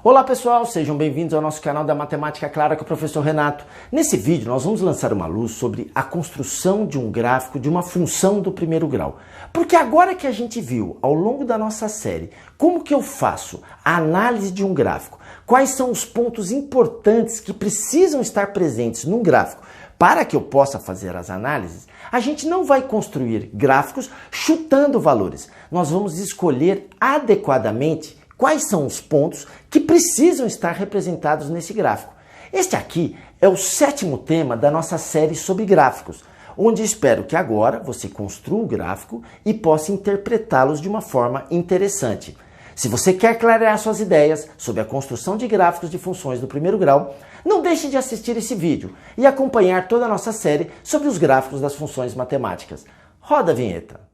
Olá pessoal, sejam bem-vindos ao nosso canal da Matemática Clara com o professor Renato. Nesse vídeo nós vamos lançar uma luz sobre a construção de um gráfico de uma função do primeiro grau. Porque agora que a gente viu ao longo da nossa série como que eu faço a análise de um gráfico, quais são os pontos importantes que precisam estar presentes num gráfico para que eu possa fazer as análises, a gente não vai construir gráficos chutando valores. Nós vamos escolher adequadamente quais são os pontos que precisam estar representados nesse gráfico. Este aqui é o 7º tema da nossa série sobre gráficos, onde espero que agora você construa o gráfico e possa interpretá-los de uma forma interessante. Se você quer clarear suas ideias sobre a construção de gráficos de funções do primeiro grau, não deixe de assistir esse vídeo e acompanhar toda a nossa série sobre os gráficos das funções matemáticas. Roda a vinheta!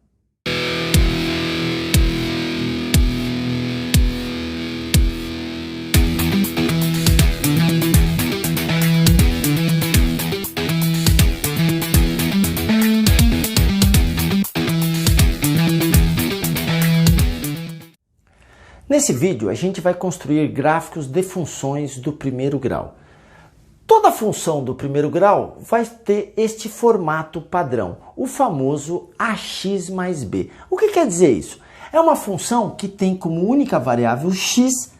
Nesse vídeo, a gente vai construir gráficos de funções do primeiro grau. Toda função do primeiro grau vai ter este formato padrão, o famoso ax mais b. O que quer dizer isso? É uma função que tem como única variável x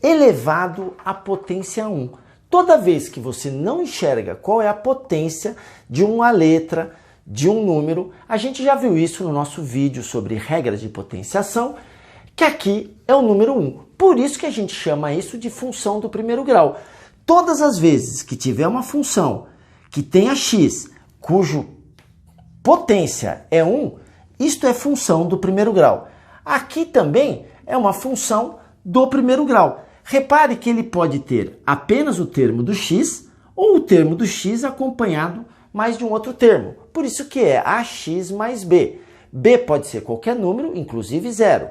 elevado à potência 1. Toda vez que você não enxerga qual é a potência de uma letra, de um número, a gente já viu isso no nosso vídeo sobre regras de potenciação, que aqui é o número 1. Por isso que a gente chama isso de função do primeiro grau. Todas as vezes que tiver uma função que tenha x, cujo potência é 1, isto é função do primeiro grau. Aqui também é uma função do primeiro grau. Repare que ele pode ter apenas o termo do x ou o termo do x acompanhado mais de um outro termo. Por isso que é ax mais b. B pode ser qualquer número, inclusive 0.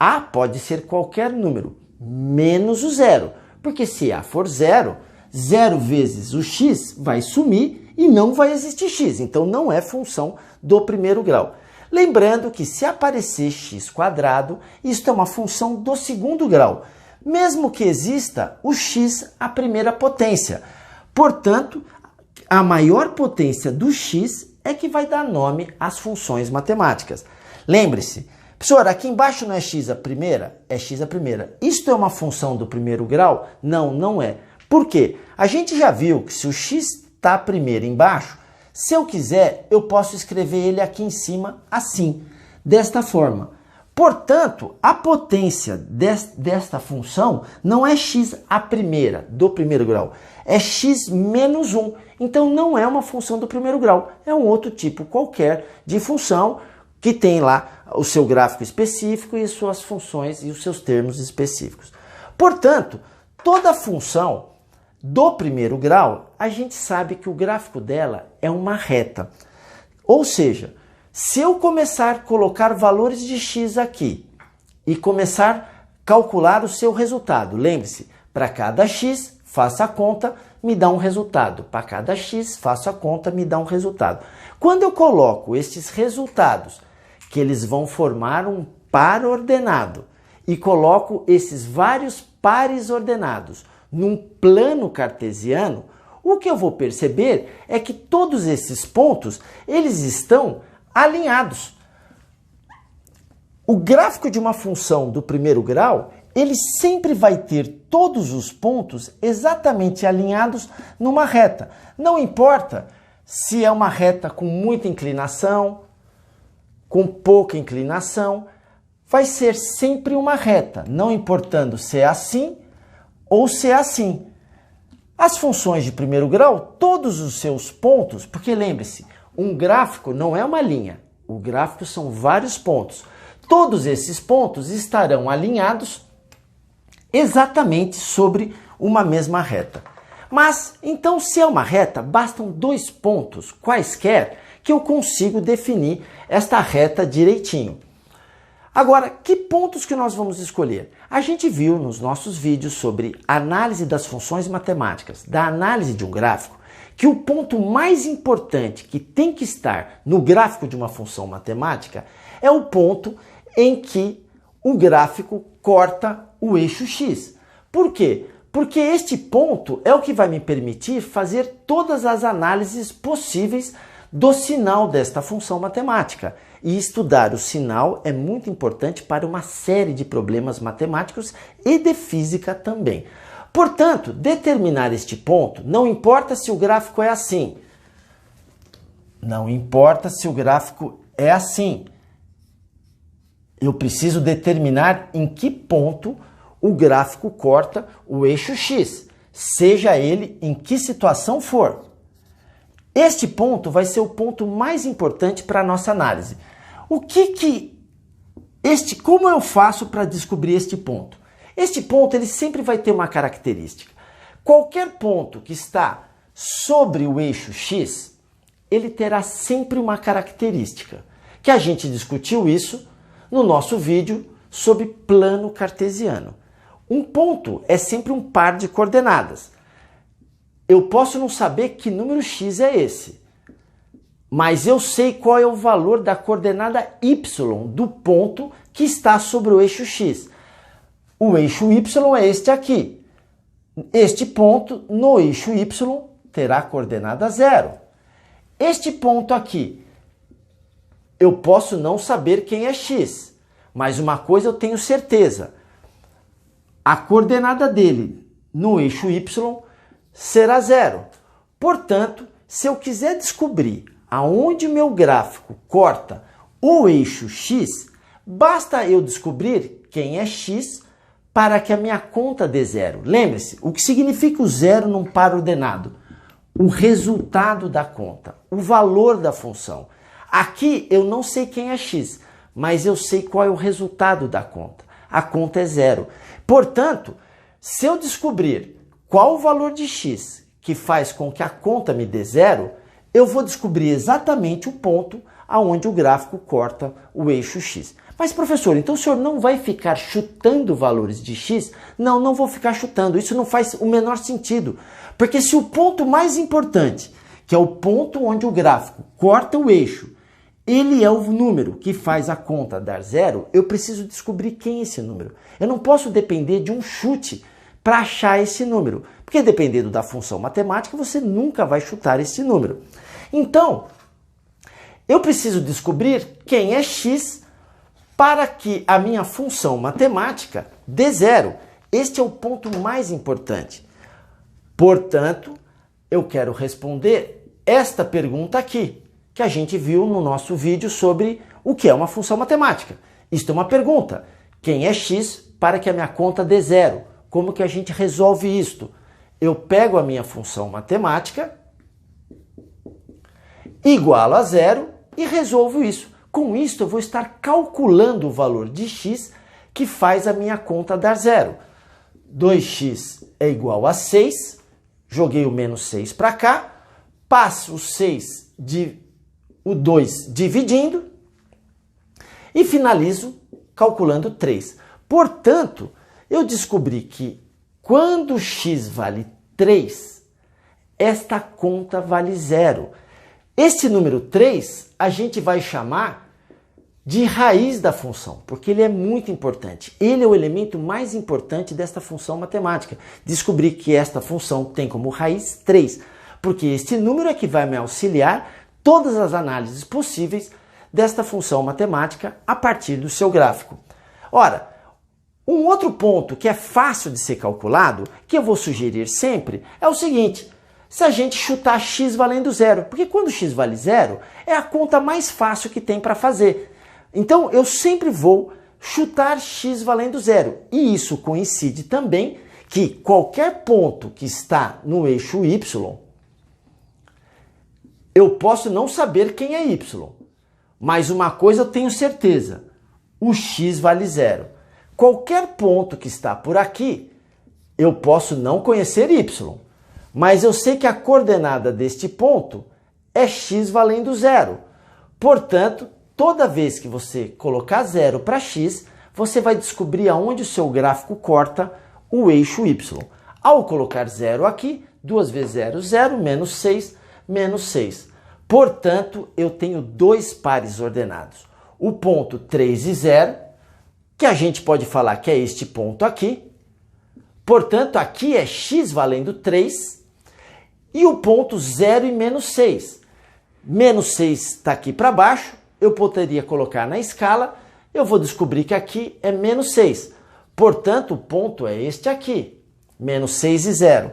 A pode ser qualquer número, menos o zero. Porque se A for 0, 0 vezes o x vai sumir e não vai existir x. Então não é função do primeiro grau. Lembrando que se aparecer x², isto é uma função do segundo grau. Mesmo que exista o x à primeira potência. Portanto, a maior potência do x é que vai dar nome às funções matemáticas. Lembre-se, professor, aqui embaixo não é x a primeira? É x a primeira. Isto é uma função do primeiro grau? Não, não é. Por quê? A gente já viu que se o x está primeiro embaixo, se eu quiser, eu posso escrever ele aqui em cima assim, desta forma. Portanto, a potência desta função não é x a primeira do primeiro grau, é x menos 1. Então não é uma função do primeiro grau, é um outro tipo qualquer de função que tem lá o seu gráfico específico e suas funções e os seus termos específicos. Portanto, toda função do primeiro grau, a gente sabe que o gráfico dela é uma reta. Ou seja, se eu começar a colocar valores de x aqui e começar a calcular o seu resultado, lembre-se, para cada x, faça a conta, me dá um resultado. Para cada x, faça a conta, me dá um resultado. Quando eu coloco estes resultados, que eles vão formar um par ordenado, e coloco esses vários pares ordenados num plano cartesiano, o que eu vou perceber é que todos esses pontos, eles estão alinhados. O gráfico de uma função do primeiro grau, ele sempre vai ter todos os pontos exatamente alinhados numa reta. Não importa se é uma reta com muita inclinação, com pouca inclinação, vai ser sempre uma reta, não importando se é assim ou se é assim. As funções de primeiro grau, todos os seus pontos, porque lembre-se, um gráfico não é uma linha, o gráfico são vários pontos. Todos esses pontos estarão alinhados exatamente sobre uma mesma reta. Mas, então, se é uma reta, bastam 2 pontos quaisquer que eu consigo definir esta reta direitinho. Agora, que pontos que nós vamos escolher? A gente viu nos nossos vídeos sobre análise das funções matemáticas, da análise de um gráfico, que o ponto mais importante que tem que estar no gráfico de uma função matemática é o ponto em que o gráfico corta o eixo x. Por quê? Porque este ponto é o que vai me permitir fazer todas as análises possíveis do sinal desta função matemática. E estudar o sinal é muito importante para uma série de problemas matemáticos e de física também. Portanto, determinar este ponto, não importa se o gráfico é assim. Não importa se o gráfico é assim. Eu preciso determinar em que ponto o gráfico corta o eixo X, seja ele em que situação for. Este ponto vai ser o ponto mais importante para a nossa análise. Como eu faço para descobrir este ponto? Este ponto ele sempre vai ter uma característica. Qualquer ponto que está sobre o eixo X, ele terá sempre uma característica, que a gente discutiu isso no nosso vídeo sobre plano cartesiano. Um ponto é sempre um par de coordenadas. Eu posso não saber que número x é esse, mas eu sei qual é o valor da coordenada y do ponto que está sobre o eixo x. O eixo y é este aqui. Este ponto no eixo y terá a coordenada 0. Este ponto aqui, eu posso não saber quem é x, mas uma coisa eu tenho certeza. A coordenada dele no eixo y será 0. Portanto, se eu quiser descobrir aonde meu gráfico corta o eixo x, basta eu descobrir quem é x para que a minha conta dê 0. Lembre-se, o que significa o 0 num par ordenado? O resultado da conta, o valor da função. Aqui eu não sei quem é x, mas eu sei qual é o resultado da conta. A conta é 0. Portanto, se eu descobrir qual o valor de x que faz com que a conta me dê 0, eu vou descobrir exatamente o ponto aonde o gráfico corta o eixo x. Mas, professor, então o senhor não vai ficar chutando valores de x? Não, não vou ficar chutando. Isso não faz o menor sentido. Porque se o ponto mais importante, que é o ponto onde o gráfico corta o eixo, ele é o número que faz a conta dar 0, eu preciso descobrir quem é esse número. Eu não posso depender de um chute para achar esse número. Porque dependendo da função matemática, você nunca vai chutar esse número. Então, eu preciso descobrir quem é x para que a minha função matemática dê 0. Este é o ponto mais importante. Portanto, eu quero responder esta pergunta aqui, que a gente viu no nosso vídeo sobre o que é uma função matemática. Isto é uma pergunta. Quem é x para que a minha conta dê 0? Como que a gente resolve isto? Eu pego a minha função matemática, igualo a 0 e resolvo isso. Com isso, eu vou estar calculando o valor de x que faz a minha conta dar 0. 2x é igual a 6, joguei o menos 6 para cá, passo o 2 dividindo e finalizo calculando 3. Portanto, eu descobri que quando x vale 3, esta conta vale 0. Este número 3 a gente vai chamar de raiz da função, porque ele é muito importante. Ele é o elemento mais importante desta função matemática. Descobri que esta função tem como raiz 3, porque este número é que vai me auxiliar todas as análises possíveis desta função matemática a partir do seu gráfico. Ora, um outro ponto que é fácil de ser calculado, que eu vou sugerir sempre, é o seguinte: se a gente chutar x valendo 0, porque quando x vale 0, é a conta mais fácil que tem para fazer. Então, eu sempre vou chutar x valendo 0. E isso coincide também que qualquer ponto que está no eixo y, eu posso não saber quem é y, mas uma coisa eu tenho certeza: o x vale 0. Qualquer ponto que está por aqui, eu posso não conhecer y, mas eu sei que a coordenada deste ponto é x valendo 0. Portanto, toda vez que você colocar 0 para x, você vai descobrir aonde o seu gráfico corta o eixo y. Ao colocar 0 aqui, 2 vezes 0, 0, menos 6, menos 6. Portanto, eu tenho dois pares ordenados. O ponto 3 e 0, que a gente pode falar que é este ponto aqui. Portanto, aqui é x valendo 3 e o ponto 0 e menos 6. Menos 6 está aqui para baixo, eu poderia colocar na escala, eu vou descobrir que aqui é menos 6. Portanto, o ponto é este aqui, menos 6 e 0.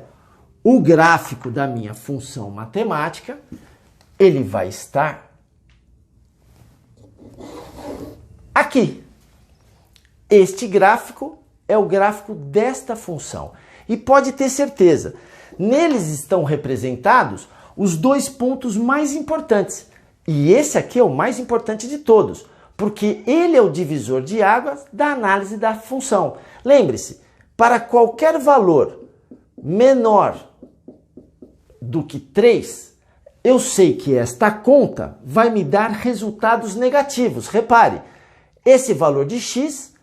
O gráfico da minha função matemática, ele vai estar aqui. Este gráfico é o gráfico desta função. E pode ter certeza, neles estão representados os dois pontos mais importantes. E esse aqui é o mais importante de todos, porque ele é o divisor de águas da análise da função. Lembre-se, para qualquer valor menor do que 3, eu sei que esta conta vai me dar resultados negativos. Repare, esse valor de x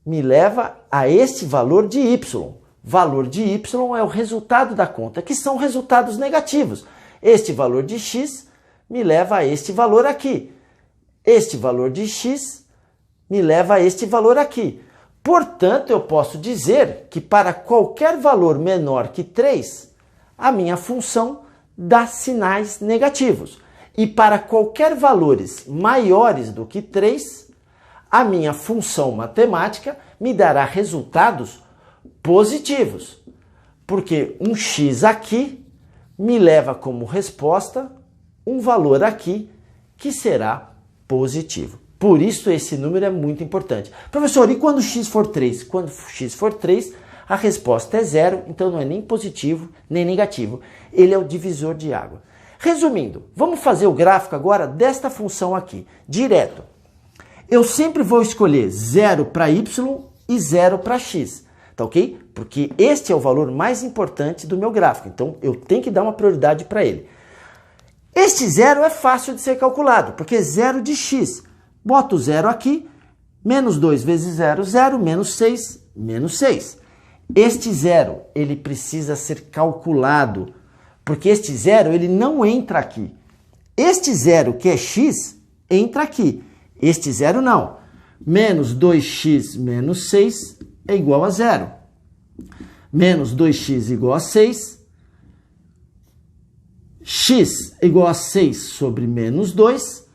me leva a este valor de y. Valor de y é o resultado da conta, que são resultados negativos. Este valor de x me leva a este valor aqui. Este valor de x me leva a este valor aqui. Portanto, eu posso dizer que para qualquer valor menor que 3, a minha função dá sinais negativos. E para qualquer valores maiores do que 3, a minha função matemática me dará resultados positivos. Porque um x aqui me leva como resposta um valor aqui que será positivo. Por isso esse número é muito importante. Professor, e quando x for 3? Quando x for 3, a resposta é 0, então não é nem positivo nem negativo. Ele é o divisor de água. Resumindo, vamos fazer o gráfico agora desta função aqui, direto. Eu sempre vou escolher 0 para y e 0 para x, tá ok? Porque este é o valor mais importante do meu gráfico, então eu tenho que dar uma prioridade para ele. Este 0 é fácil de ser calculado, porque é 0 de x. Boto o 0 aqui, menos 2 vezes 0, 0, menos 6, menos 6. Este 0, ele precisa ser calculado, porque este 0, ele não entra aqui. Este 0, que é x, entra aqui. Este 0 não. Menos 2x menos 6 é igual a 0. Menos 2x igual a 6. X igual a 6 sobre menos 2.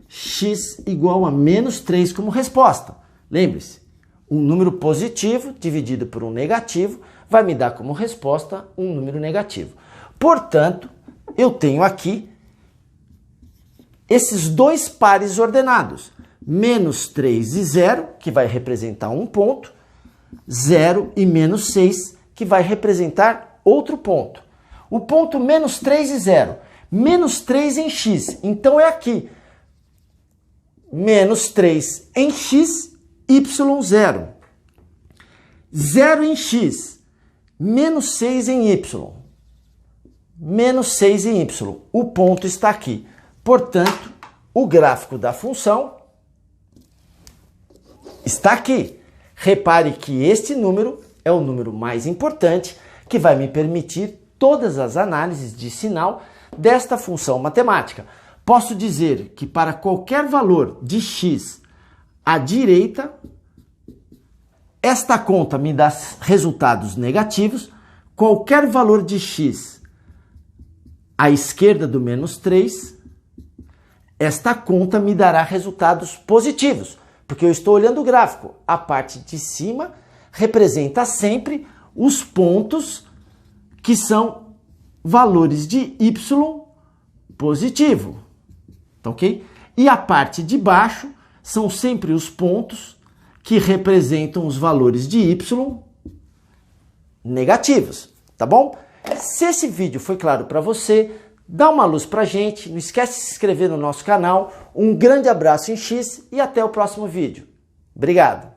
X igual a menos 3 como resposta. Lembre-se, um número positivo dividido por um negativo vai me dar como resposta um número negativo. Portanto, eu tenho aqui esses dois pares ordenados. Menos 3 e 0, que vai representar um ponto. 0 e menos 6, que vai representar outro ponto. O ponto menos 3 e 0. Menos 3 em x, então é aqui. Menos 3 em x, y0. 0 em x, menos 6 em y. Menos 6 em y. O ponto está aqui. Portanto, o gráfico da função está aqui. Repare que este número é o número mais importante que vai me permitir todas as análises de sinal desta função matemática. Posso dizer que para qualquer valor de x à direita, esta conta me dá resultados negativos. Qualquer valor de x à esquerda do menos 3, esta conta me dará resultados positivos. Porque eu estou olhando o gráfico. A parte de cima representa sempre os pontos que são valores de y positivo. Tá ok? E a parte de baixo são sempre os pontos que representam os valores de y negativos. Tá bom? Se esse vídeo foi claro para você, dá uma luz pra gente, não esquece de se inscrever no nosso canal. Um grande abraço em X e até o próximo vídeo. Obrigado!